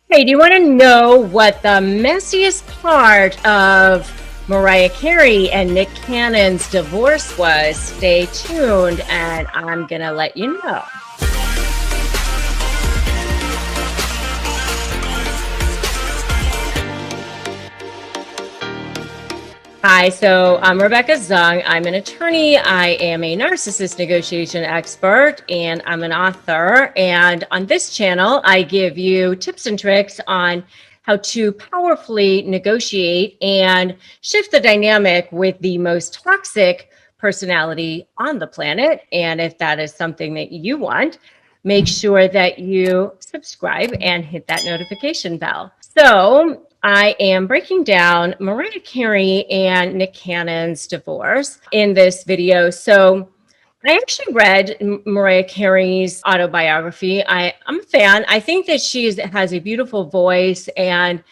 Hey, do you want to know what the messiest part of Mariah Carey and Nick Cannon's divorce was? Stay tuned and I'm going to let you know. Hi, so I'm Rebecca Zung. I'm an attorney. I am a narcissist negotiation expert and I'm an author. And on this channel, I give you tips and tricks on how to powerfully negotiate and shift the dynamic with the most toxic personality on the planet. And if that is something that you want, make sure that you subscribe and hit that notification bell. So I am breaking down Mariah Carey and Nick Cannon's divorce in this video. So I actually read Mariah Carey's autobiography. I'm a fan. I think that she has a beautiful voice, and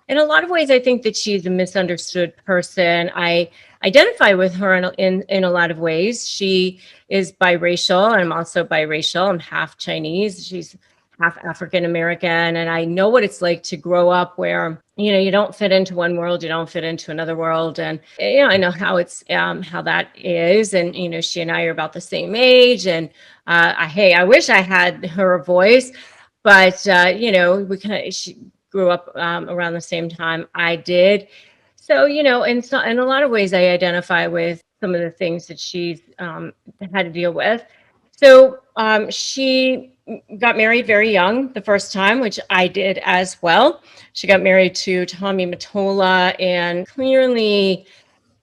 in a lot of ways, I think that she's a misunderstood person. I identify with her in a lot of ways. She is biracial. I'm also biracial. I'm half Chinese. She's half African American, and I know what it's like to grow up where you don't fit into one world, you don't fit into another world, and I know how it's how that is, and she and I are about the same age, and I wish I had her voice, but we kind of she grew up around the same time I did, so in a lot of ways I identify with some of the things that she's had to deal with. So she got married very young the first time, which I did as well. She got married to Tommy Mottola, and clearly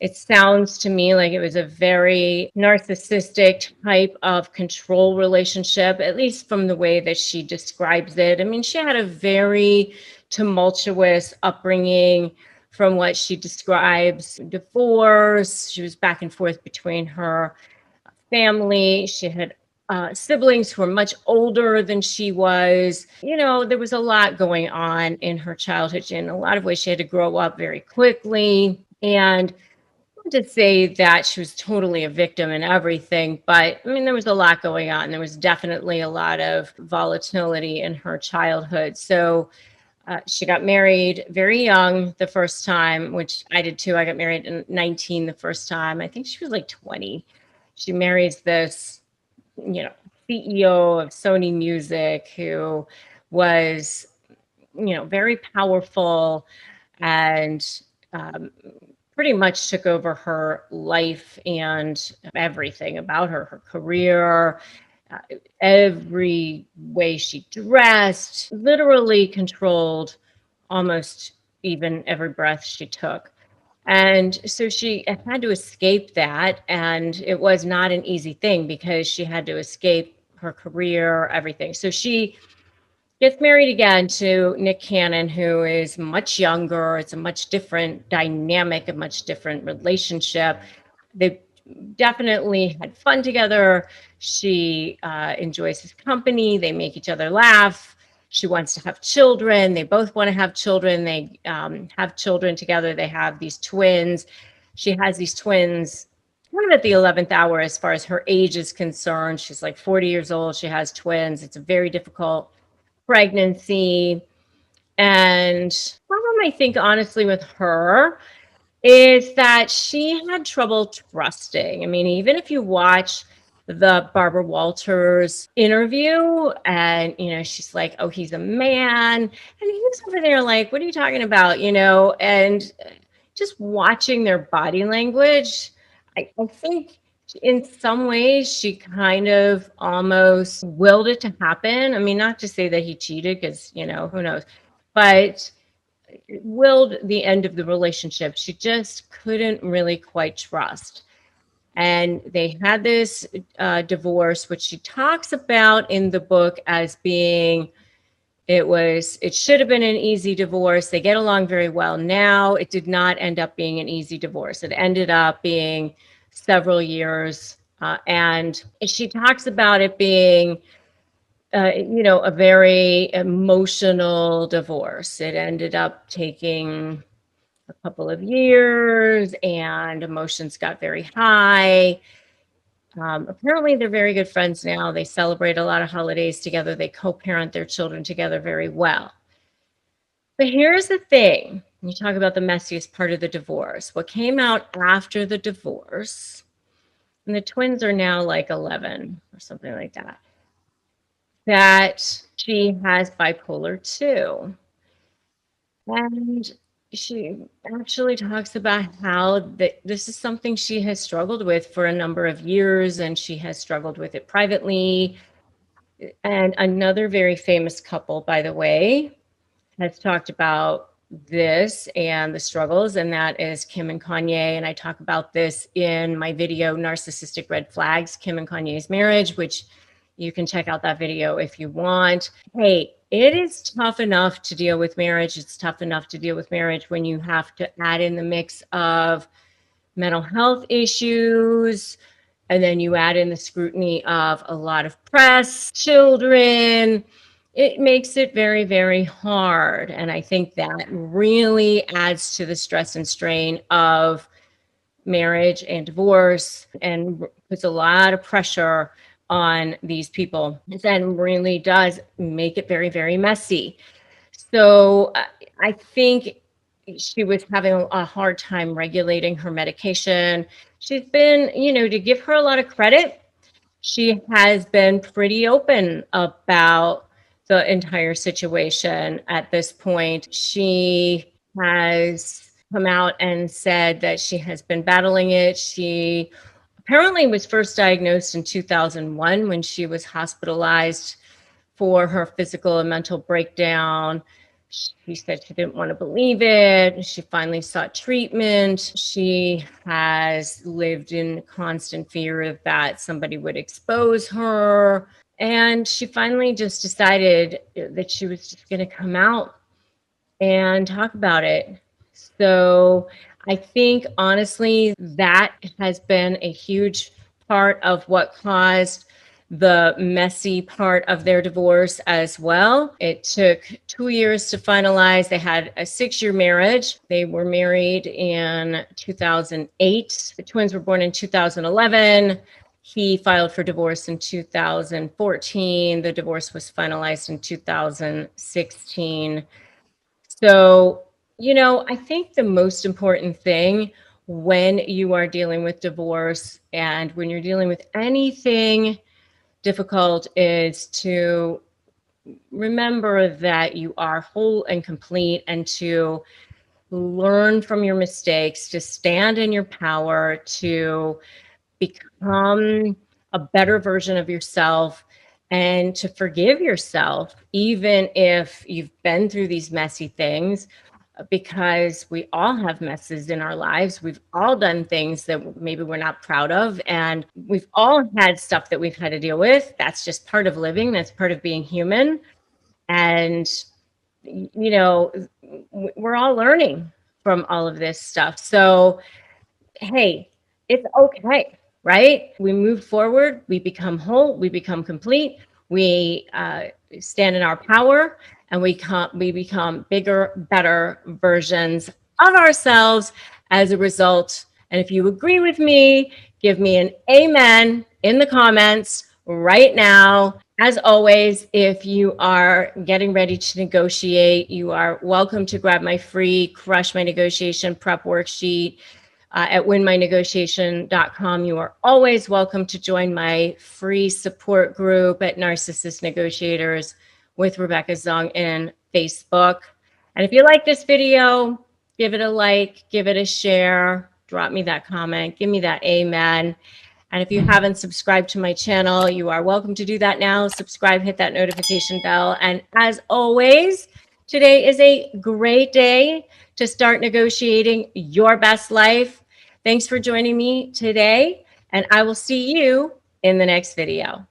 it sounds to me like it was a very narcissistic type of control relationship, at least from the way that she describes it. I mean, she had a very tumultuous upbringing from what she describes. Divorce, she was back and forth between her family. She had siblings who were much older than she was. There was a lot going on in her childhood. In a lot of ways, she had to grow up very quickly. And not to say that she was totally a victim in everything, but I mean, there was a lot going on. There was definitely a lot of volatility in her childhood. So she got married very young the first time, which I did too. I got married in 19 the first time. I think she was like 20. She marries this, CEO of Sony Music who was, very powerful and pretty much took over her life and everything about her career, every way she dressed, literally controlled almost even every breath she took. And so she had to escape that. And it was not an easy thing because she had to escape her career, everything. So she gets married again to Nick Cannon, who is much younger. It's a much different dynamic, a much different relationship. They definitely had fun together. She enjoys his company. They make each other laugh. She wants to have children. They both want to have children. They have children together. They have these twins. She has these twins kind of at the 11th hour as far as her age is concerned. She's like 40 years old. She has twins. It's a very difficult pregnancy. And the problem, I think, honestly, with her is that she had trouble trusting. I mean, even if you watch the Barbara Walters interview and, she's like, oh, he's a man. And he's over there like, what are you talking about? And just watching their body language, I think in some ways she kind of almost willed it to happen. I mean, not to say that he cheated because, who knows, but willed the end of the relationship. She just couldn't really quite trust. And they had this divorce, which she talks about in the book as being, it should have been an easy divorce. They get along very well now. It did not end up being an easy divorce. It ended up being several years. And she talks about it being a very emotional divorce. It ended up taking a couple of years and emotions got very high. Apparently, they're very good friends now. They celebrate a lot of holidays together. They co-parent their children together very well. But here's the thing. You talk about the messiest part of the divorce. What came out after the divorce, and the twins are now like 11 or something like that, that she has bipolar 2. And she actually talks about how this is something she has struggled with for a number of years, and she has struggled with it privately. And another very famous couple, by the way, has talked about this and the struggles, and that is Kim and Kanye. And I talk about this in my video, Narcissistic Red Flags, Kim and Kanye's Marriage, which you can check out that video if you want. Hey, it is tough enough to deal with marriage. It's tough enough to deal with marriage when you have to add in the mix of mental health issues, and then you add in the scrutiny of a lot of press, children. It makes it very, very hard. And I think that really adds to the stress and strain of marriage and divorce, and puts a lot of pressure on these people. It then really does make it very, very messy. So I think she was having a hard time regulating her medication. She's been, to give her a lot of credit, she has been pretty open about the entire situation at this point. She has come out and said that she has been battling it. She apparently was first diagnosed in 2001 when she was hospitalized for her physical and mental breakdown. She said she didn't want to believe it. She finally sought treatment. She has lived in constant fear that somebody would expose her. And she finally just decided that she was just going to come out and talk about it. So I think, honestly, that has been a huge part of what caused the messy part of their divorce as well. It took 2 years to finalize. They had a 6-year marriage. They were married in 2008. The twins were born in 2011. He filed for divorce in 2014. The divorce was finalized in 2016. So, I think the most important thing when you are dealing with divorce and when you're dealing with anything difficult is to remember that you are whole and complete, and to learn from your mistakes, to stand in your power, to become a better version of yourself, and to forgive yourself, even if you've been through these messy things, because we all have messes in our lives. We've all done things that maybe we're not proud of, and we've all had stuff that we've had to deal with. That's just part of living. That's part of being human. And, we're all learning from all of this stuff. So, hey, it's okay, right? We move forward, we become whole, we become complete, we stand in our power, and we become bigger, better versions of ourselves as a result. And if you agree with me, give me an amen in the comments right now. As always, if you are getting ready to negotiate, you are welcome to grab my free Crush My Negotiation Prep Worksheet at winmynegotiation.com. You are always welcome to join my free support group at Narcissist Negotiators with Rebecca Zung in Facebook. And if you like this video, give it a like, give it a share, drop me that comment, give me that amen. And if you haven't subscribed to my channel, you are welcome to do that now. Subscribe, hit that notification bell. And as always, today is a great day to start negotiating your best life. Thanks for joining me today, and I will see you in the next video.